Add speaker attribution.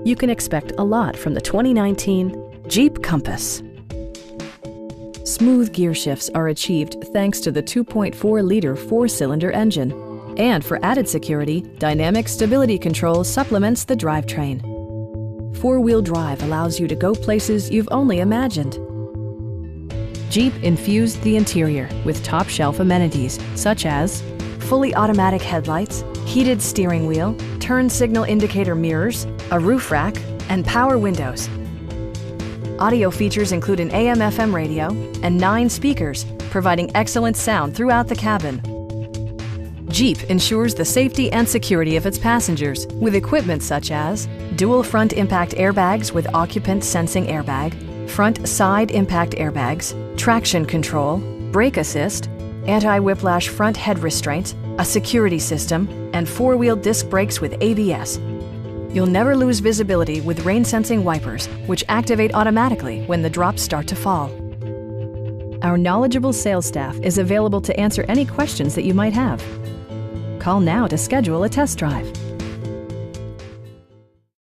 Speaker 1: You can expect a lot from the 2019 Jeep Compass. Smooth gear shifts are achieved thanks to the 2.4-liter four-cylinder engine. And for added security, dynamic stability control supplements the drivetrain. Four-wheel drive allows you to go places you've only imagined. Jeep infused the interior with top-shelf amenities such as fully automatic headlights, heated steering wheel, turn signal indicator mirrors, a roof rack, and power windows. Audio features include an AM/FM radio and 9 speakers, providing excellent sound throughout the cabin. Jeep ensures the safety and security of its passengers with equipment such as dual front impact airbags with occupant sensing airbag, front side impact airbags, traction control, brake assist, anti-whiplash front head restraints, a security system, and 4-wheel disc brakes with ABS. You'll never lose visibility with rain-sensing wipers, which activate automatically when the drops start to fall. Our knowledgeable sales staff is available to answer any questions that you might have. Call now to schedule a test drive.